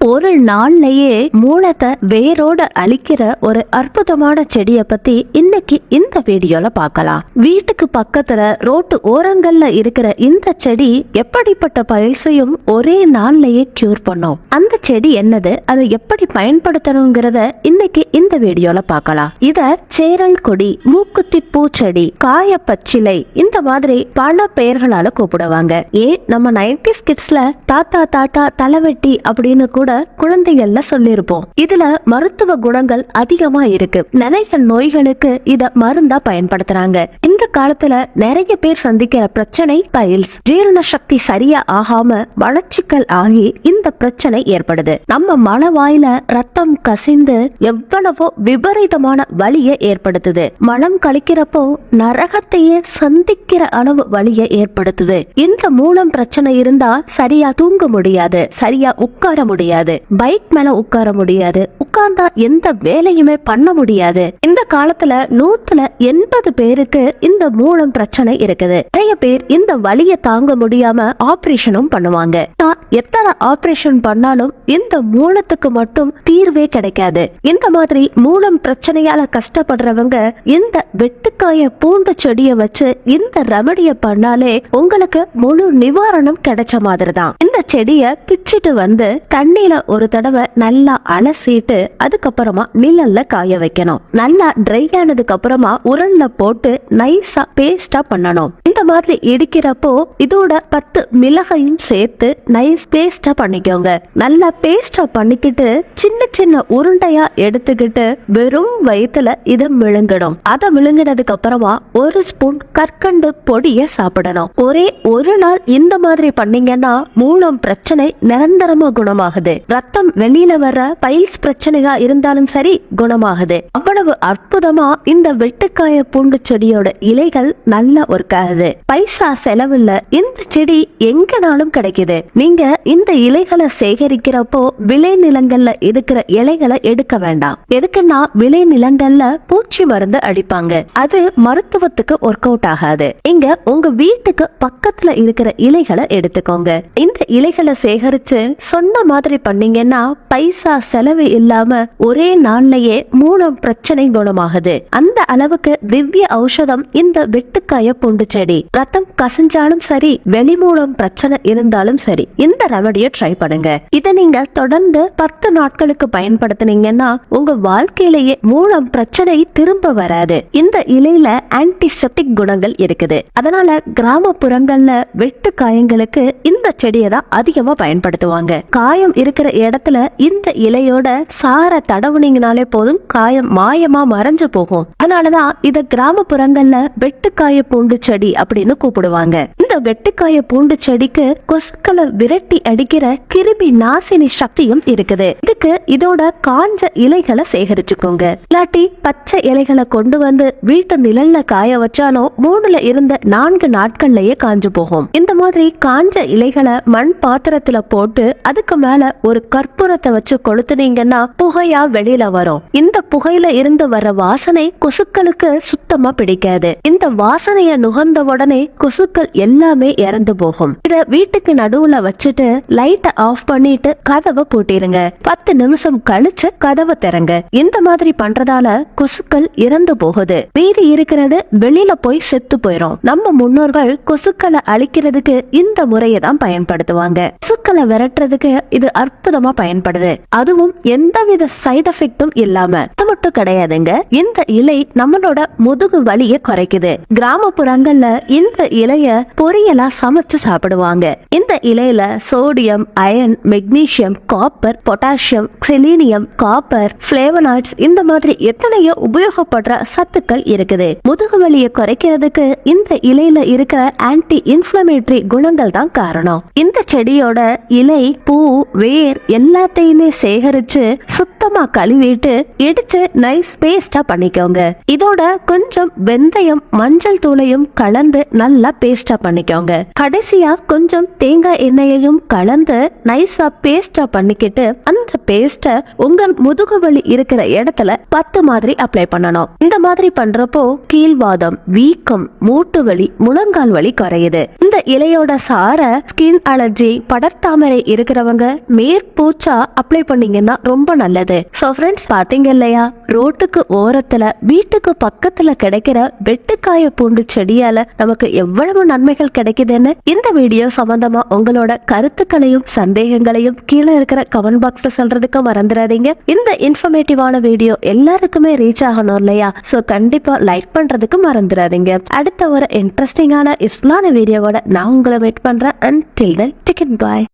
ஒரு நாள்லயே மூலத்தை வேரோட அழிக்கிற ஒரு அற்புதமான செடியை பத்தி இன்னைக்கு இந்த வீடியோல பார்க்கலாம். வீட்டுக்கு பக்கத்துல ரோட்டு ஓரங்கள்ல இருக்கிற இந்த செடி எப்படிப்பட்ட பயில்சையும் ஒரே நாள்லயே கியூர் பண்ணும். அந்த செடி என்னது, அதை எப்படி பயன்படுத்தணுங்கிறத இன்னைக்கு இந்த வீடியோல பார்க்கலாம். இத சேரல் கொடி, மூக்குத்தி பூச்செடி, காய பச்சிலை, இந்த மாதிரி பல பெயர்களால கூப்பிடுவாங்க. நம்ம 90s கிட்ஸ்ல தாத்தா தாத்தா தலைவெட்டி அப்படின்னு கூட குழந்தைகள்ல சொல்லிருப்போம். இதுல மருத்துவ குணங்கள் அதிகமா இருக்கு. நிறைய நோய்களுக்கு இத மருந்தா பயன்படுத்துறாங்க. இந்த காலத்துல நிறைய பேர் சந்திக்கிற பிரச்சனை பைல்ஸ். ஜீரண சக்தி சரியா ஆகாம வளர்ச்சிகள் ஆகி இந்த பிரச்சனை ஏற்படுது. நம்ம மலவாயில ரத்தம் கசிந்து எவ்வளவோ விபரீதமான வலியை ஏற்படுத்துது. மலம் கழிக்கிறப்போ நரகத்தையே சந்திக்கிற அளவு வலியை ஏற்படுத்துது. இந்த மூலம் பிரச்சனை இருந்தா சரியா தூங்க முடியாது, சரியா உட்கார முடியாது, பைக் மேல உட்கார முடியாது, உட்கார்ந்தா எந்த வேலையுமே பண்ண முடியாது. இந்த காலத்துல 180 பேருக்கு இந்த மூலம் பிரச்சனை இருக்குது. நிறைய பேர் இந்த வலியை தாங்க முடியாம ஆபரேஷனும் பண்ணுவாங்க. எத்தனை ஆபரேஷன் பண்ணாலும் இந்த மூலத்துக்கு மட்டும் தீர்வே கிடைக்காது. இந்த மாதிரி மூலம் பிரச்சனையால கஷ்டப்படுறவங்க இந்த வெட்டுக்காய பூண்டு செடியை வச்சு இந்த ரெமடிய பண்ணாலே உங்களுக்கு முழு நிவாரணம் கிடைச்ச மாதிரி தான். இந்த செடிய பிச்சிட்டு வந்து தண்ணியில ஒரு தடவை நல்லா அலசிட்டு அதுக்கப்புறமா நிழல்ல காய வைக்கணும். நல்லா ட்ரை ஆனதுக்கு அப்புறமா உரல்ல போட்டு நைஸா பேஸ்டா பண்ணணும். இந்த மாதிரி இடிக்கிறப்போ இதோட 10 மிளகையும் சேர்த்து நைஸ் பேஸ்டா பண்ணிக்கோங்க. நல்லா பேஸ்டா பண்ணிக்கிட்டு சின்ன சின்ன உருண்டையா எடுத்துக்கிட்டு வெறும் வயிற்றுல இதை விழுங்கணும். அதை விழுங்கினதுக்கு அப்புறமா 1 ஸ்பூன் கற்கண்டு பொடிய சாப்பிடணும். ஒரே ஒரு நாள் இந்த மாதிரி பண்ணீங்கன்னா மூலம் பிரச்சனை நிரந்தரமா குணமாகுது. ரத்தம் வெளியில வர பைல்ஸ் பிரச்சனையா இருந்தாலும் சரி குணமாகுது. அவ்வளவு அற்புதமா இந்த வெட்டுக்காய பூண்டு செடியோட இலைகள் நல்லா ஒர்க் ஆகுது. பைசா செலவுல இந்த செடி எங்கனாலும் கிடைக்குது. நீங்க இந்த இலைகளை சேகரிக்கிறப்போ விளை நிலங்கள்ல இருக்கிற இலைகளை எடுக்க வேண்டாம். எதுக்குன்னா விளை நிலங்கள்ல பூச்சி மருந்து அடிப்பாங்க. அது மருத்துவத்துக்கு ஒர்க் அவுட் ஆகாது. இங்க உங்க வீட்டுக்கு பக்கத்துல இருக்கிற இலைகளை எடுத்துக்கோங்க. இந்த இலைகளை சேகரிச்சு சொன்ன மாதிரி பண்ணீங்கன்னா பைசா செலவு இல்லாம ஒரே நாள்லயே மூலம் பிரச்சனை குணமாகுது. அந்த அளவுக்கு திவ்ய ஔஷதம் இந்த வெட்டுக்காய பூண்டு செடி. ரத்தம் கசிஞ்சாலும் சரி, வெளிமூலம் பிரச்சனை இருந்தாலும் சரி, இந்த ரெமடியை ட்ரை பண்ணுங்க. இதை நீங்க தொடர்ந்து 10 நாட்களுக்கு பயன்படுத்தினீங்கன்னா உங்க வாழ்க்கையிலேயே மூலம் பிரச்சனை திரும்ப வராது. இந்த இலையில ஆன்டிசெப்டிக் குணங்கள் இருக்குது. அதனால கிராமப்புறங்கள்ல வெட்டு காயங்களுக்கு இந்த செடியை தான் அதிகமா பயன்படுத்துவாங்க. காயம் இருக்கிற இடத்துல இந்த இலையோட சார தடவுனீங்கனாலே போதும், காயம் மாயமா மறைஞ்சு போகும். அதனாலதான் இத கிராமப்புறங்கள்ல வெட்டுக்காய பூண்டு செடி அப்படின்னு கூப்பிடுவாங்க. இந்த வெட்டுக்காய பூண்டு செடிக்கு கொசுக்களை விரட்டி அடிக்கிற கிருமி நாசினி சக்தியும் இருக்குது. இதுக்கு இதோட காஞ்ச இலைகளை சேகரிச்சுக்கோங்க. இல்லாட்டி பச்சை இலைகளை கொண்டு வந்து வீட்டு நிழல்ல காய வச்சாலும் 3ல இருந்து 4 நாட்கள்லயே காஞ்சு போகும். இந்த மாதிரி காஞ்ச இலைகளை மண் பாத்திரத்துல போட்டு அதுக்கு மேல ஒரு கற்பூரத்தை வச்சு கொளுத்துனீங்கன்னா புகையா வெளியில வரும். இந்த புகையில இருந்து வர வாசனை கொசுக்களுக்கு சுத்தமா பிடிக்காது. இந்த வாசனைய நுகர்ந்த உடனே கொசுக்கள் எல்லாமே இறந்து போகும். இத வீட்டுக்கு நடுவுல வச்சுட்டு லைட்ட ஆஃப் பண்ணிட்டு கதவை பூட்டிருங்க. 10 நிமிஷம் கழிச்சு கதவை திறங்க. இந்த மாதிரி பண்றதால கொசுக்கள் இறந்து போகுது. மீதி இருக்கிறது வெளியில போய் செத்து போயிரும். நம்ம முன்னோர்கள் கொசுக்களை அழிக்கிறதுக்கு இந்த முறையை தான் பயன்படுத்துவாங்க. கொசுக்களை விரட்டுறதுக்கு இது அற்புதமா பயன்படுது. அதுவும் எந்தவித சைடு எஃபெக்டும் இல்லாம. அது மட்டும் கிடையாதுங்க, இந்த இலை நம்மளோட முதுகு வலியை குறைக்குது. கிராமப்புறங்கள்ல இந்த இலைய பொரியலா சமைச்சு சாப்பிடுவாங்க. இந்த இலையில sodium, iron, magnesium, copper, potassium, selenium, copper, flavonoids, இந்த மாதிரி எத்தனையோ உபயோகப்படுற சத்துக்கள் இருக்குது. முதுகு வலியை குறைக்கிறதுக்கு இந்த இலையில இருக்கிற ஆன்டி இன்ஃப்ளமேட்டரி குணங்கள் தான் காரணம். இந்த செடியோட இலை, பூ, வேர் எல்லாத்தையுமே சேகரிச்சு சுத்தமா சுத்தமா கழுவிட்டு இடிச்சு நைஸ் பேஸ்டா பண்ணிக்கோங்க. இதோட கொஞ்சம் வெந்தயம் மஞ்சள் தூளையும் கலந்து நல்லா பேஸ்டா பண்ணிக்கோங்க. கடைசியா கொஞ்சம் தேங்காய் எண்ணெயையும் கலந்து நைஸா பேஸ்டா பண்ணிக்கிட்டு அந்த பேஸ்ட உங்க முதுகு வலி இருக்கிற இடத்துல 10 மாதிரி அப்ளை பண்ணணும். இந்த மாதிரி பண்றப்போ கீழ்வாதம், வீக்கம், மூட்டு வலி, முழங்கால் வலி குறையுது. இந்த இலையோட சார ஸ்கின் அலர்ஜி, படர்தாமரை இருக்கிறவங்க மேற்பூச்சா அப்ளை பண்ணீங்கன்னா ரொம்ப நல்லது. சோ ஃப்ரெண்ட்ஸ், பாத்தீங்க இல்லையா, ரோட்டுக்கு ஓரத்துல வீட்டுக்கு பக்கத்துல கிடைக்கிற வெட்டுக்காய பூண்டு செடியால நமக்கு எவ்வளவு நன்மைகள் கிடைக்குதுன்னு. இந்த வீடியோ சம்பந்தமா உங்களோட கருத்துக்களையும் சந்தேகங்களையும் கீழே இருக்கிற கமெண்ட் பாக்ஸ்ல சொல்றதுக்கு மறந்துடாதீங்க. இந்த இன்ஃபர்மேட்டிவான வீடியோ எல்லாருக்குமே ரீச் ஆகணும் இல்லையா? சோ கண்டிப்பா லைக் பண்றதுக்கு மறந்துடாதீங்க. அடுத்த ஒரு இன்ட்ரெஸ்டிங்கான யூஸ்ஃபுல்லான வீடியோவோட நான் உங்களை வெயிட் பண்றேன். Until then, take it bye.